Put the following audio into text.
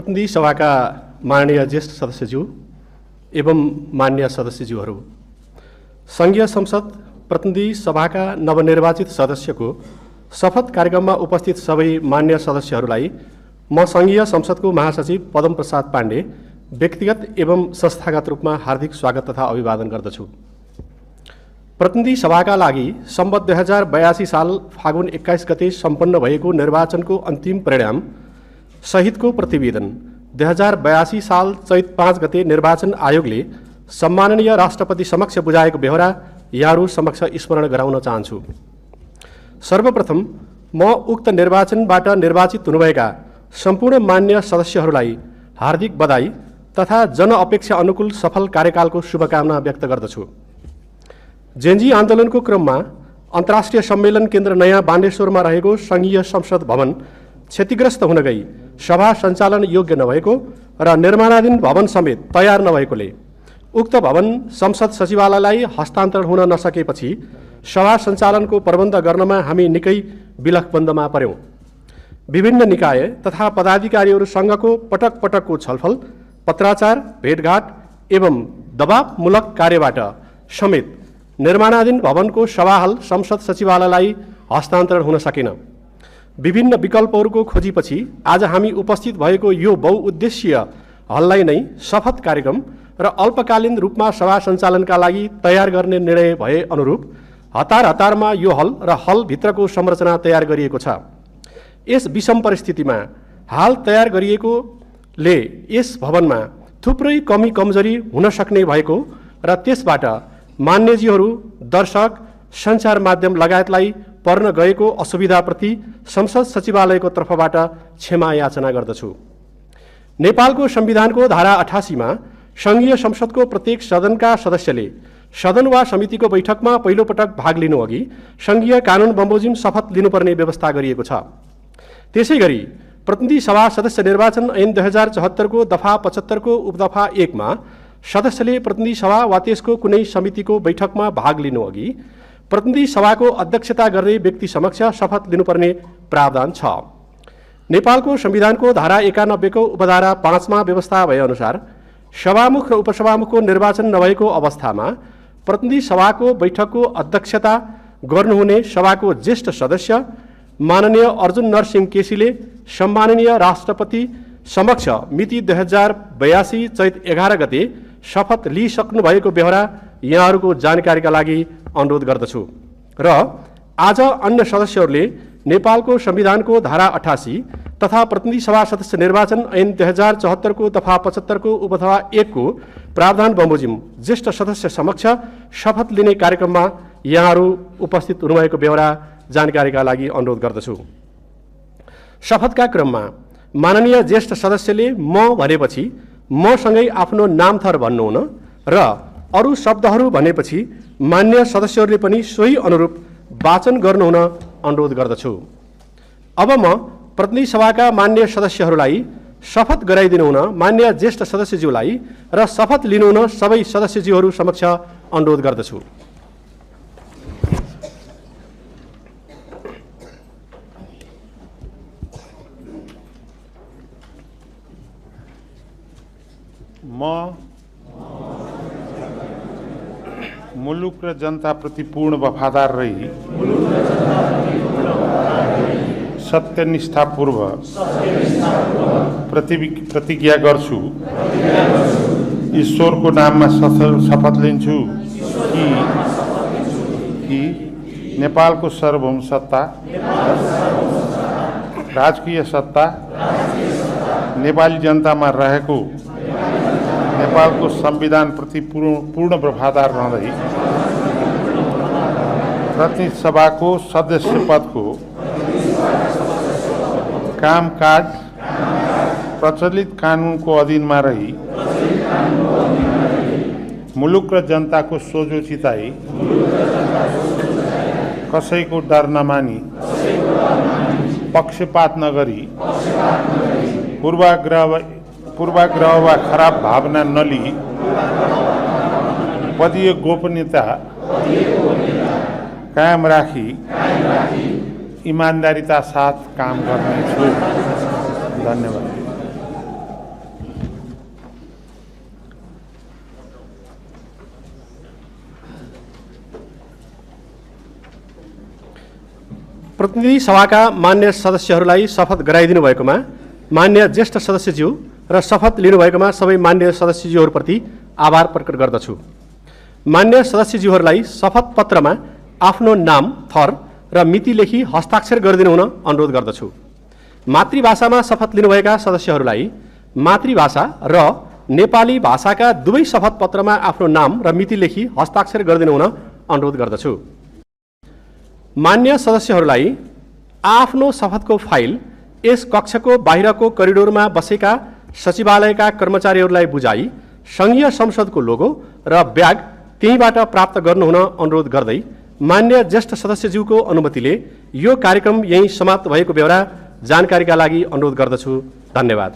प्रतिनिधि सभाका माननीय ज्येष्ठ सदस्यज्यू एवं मान्य सदस्यज्यूहरू, सङ्घीय संसद प्रतिनिधि सभाका नवनिर्वाचित सदस्यको शपथ कार्यक्रममा उपस्थित सबै मान्य सदस्यहरूलाई म सङ्घीय संसदको महासचिव पदम प्रसाद पाण्डे व्यक्तिगत एवं संस्थागत रूपमा हार्दिक स्वागत तथा अभिवादन गर्दछु। प्रतिनिधि सभाका लागि सम्वत 2082 साल फागुन 21 गते सम्पन्न भएको निर्वाचनको अन्तिम परिणाम सहितको प्रतिवेदन 2082 साल चैत 5 गते निर्वाचन आयोगले सम्माननीय राष्ट्रपति समक्ष बुझाएको बेहोरा यहाँहरू समक्ष स्मरण गराउन चाहन्छु। सर्वप्रथम म उक्त निर्वाचनबाट निर्वाचित हुनुभएका सम्पूर्ण मान्य सदस्यहरूलाई हार्दिक बधाई तथा जनअपेक्षा अनुकूल सफल कार्यकालको शुभकामना व्यक्त गर्दछु। जेन्जी आन्दोलनको क्रममा अन्तर्राष्ट्रिय सम्मेलन केन्द्र नयाँ बानेश्वरमा रहेको सङ्घीय संसद भवन क्षतिग्रस्त हुन गई सभा सञ्चालन योग्य नभएको र निर्माणाधीन भवन समेत तयार नभएकोले उक्त भवन संसद सचिवालयलाई हस्तान्तरण हुन नसकेपछि सभा सञ्चालनको प्रबन्ध गर्नमा हामी निकै विलखबन्दमा पर्यौँ। विभिन्न निकाय तथा पदाधिकारीहरूसँगको पटक पटकको छलफल, पत्राचार, भेटघाट एवं दबावमूलक कार्यबाट समेत निर्माणाधीन भवनको सभाहाल संसद सचिवालयलाई हस्तान्तरण हुन सकेन। विभिन्न विकल्पहरूको खोजीपछि आज हामी उपस्थित भएको यो बहुउद्देश्यीय हललाई नै शपथ कार्यक्रम र अल्पकालीन रूपमा सभा सञ्चालनका लागि तयार गर्ने निर्णय भए अनुरूप हतारमा यो हल र हलभित्रको संरचना तयार गरिएको छ। यस विषम परिस्थितिमा हाल तयार गरिएकोले यस भवनमा थुप्रै कमी कमजोरी हुन सक्ने भएको र त्यसबाट मान्यजीहरू, दर्शक, सञ्चार माध्यम लगायतलाई पर्न गएको असुविधाप्रति संसद सचिवालयको तर्फबाट क्षमा याचना गर्दछु। नेपालको संविधानको धारा 88 मा सङ्घीय संसदको प्रत्येक सदनका सदस्यले सदन वा समितिको बैठकमा पहिलोपटक भाग लिनु अघि सङ्घीय कानुन बमोजिम शपथ लिनुपर्ने व्यवस्था गरिएको छ। त्यसैगरी प्रतिनिधि सभा सदस्य निर्वाचन ऐन 2074 को दफा 75 को उपदफा 1 मा सदस्यले प्रतिनिधि सभा वा त्यसको कुनै समितिको बैठकमा भाग लिनु अघि प्रतिनिधि सभाको अध्यक्षता गर्ने व्यक्ति समक्ष शपथ लिनुपर्ने प्रावधान छ। नेपालको संविधानको धारा 91 को उपधारा 5 मा व्यवस्था भएअनुसार सभामुख र उपसभामुखको निर्वाचन नभएको अवस्थामा प्रतिनिधि सभाको बैठकको अध्यक्षता गर्नुहुने सभाको ज्येष्ठ सदस्य माननीय अर्जुन नरसिंह केसीले सम्माननीय राष्ट्रपति समक्ष मिति 2082 चैत 11 गते शपथ लिइसक्नु भएको बेहोरा यहाँहरूको जानकारीका लागि अनुरोध गर्दछु र आज अन्य सदस्यहरूले नेपालको संविधानको धारा 88 तथा प्रतिनिधि सभा सदस्य निर्वाचन ऐन 2074 को दफा 75 को उपदफा 1 को प्रावधान बमोजिम ज्येष्ठ सदस्य समक्ष शपथ लिने कार्यक्रममा यहाँहरू उपस्थित हुनुभएको बेहोरा जानकारीका लागि अनुरोध गर्दछु। शपथका क्रममा माननीय ज्येष्ठ सदस्यले म भनेपछि मसँगै आफ्नो नामथर भन्नुहुन र अरू शब्दहरू भनेपछि मान्य सदस्यहरूले पनि सोही अनुरूप वाचन गर्नुहुन अनुरोध गर्दछु। अब म प्रतिनिधि सभाका मान्य सदस्यहरूलाई शपथ गराइदिनुहुन मान्य ज्येष्ठ सदस्यज्यूलाई र शपथ लिनुहुन सबै सदस्यज्यूहरू समक्ष अनुरोध गर्दछु। म मुलुक र जनताप्रति पूर्ण वफादार रही सत्यनिष्ठापूर्वक प्रतिज्ञा गर्छु। ईश्वरको नाममा शपथ लिन्छु कि नेपालको सार्वभौम सत्ता, राजकीय सत्ता नेपाली जनतामा रहेको नेपालको संविधानप्रति पूर्ण वफादार रहँदै प्रतिनिधि सभाको सदस्य पदको कामकाज प्रचलित कानुनको अधीनमा रही मुलुक र जनताको सोझो चिताई कसैको डर नमानी पक्षपात नगरी पूर्वाग्रह वा खराब भावना नलिई पदीय गोपनीयता कायम राखी ईमानदारीता साथ काम गर्नेछु। धन्यवाद। प्रतिनिधि सभाका मान्य सदस्यहरूलाई शपथ गराइदिनु भएकोमा मान्य ज्येष्ठ सदस्यज्यू र शपथ लिनुभएकोमा सबै मान्य सदस्यज्यूहरूप्रति आभार प्रकट गर्दछु। मान्य सदस्यज्यूहरूलाई शपथ पत्रमा आफ्नो नाम, थर र मिति लेखी हस्ताक्षर गरिदिनु हुन अनुरोध गर्दछु। मातृभाषामा शपथ लिनुभएका सदस्यहरूलाई मातृभाषा र नेपाली भाषाका दुवै शपथ पत्रमा आफ्नो नाम र मिति लेखी हस्ताक्षर गरिदिनु हुन अनुरोध गर्दछु। मान्य सदस्यहरूलाई आफ्नो शपथको फाइल यस कक्षको बाहिरको करिडोरमा बसेका सचिवालयका कर्मचारीहरूलाई बुझाई सङ्घीय संसदको लोगो र ब्याग त्यहीँबाट प्राप्त गर्नुहुन अनुरोध गर्दै मान्य ज्येष्ठ सदस्यज्यूको अनुमतिले यो कार्यक्रम यहीँ समाप्त भएको बेहोरा जानकारीका लागि अनुरोध गर्दछु। धन्यवाद।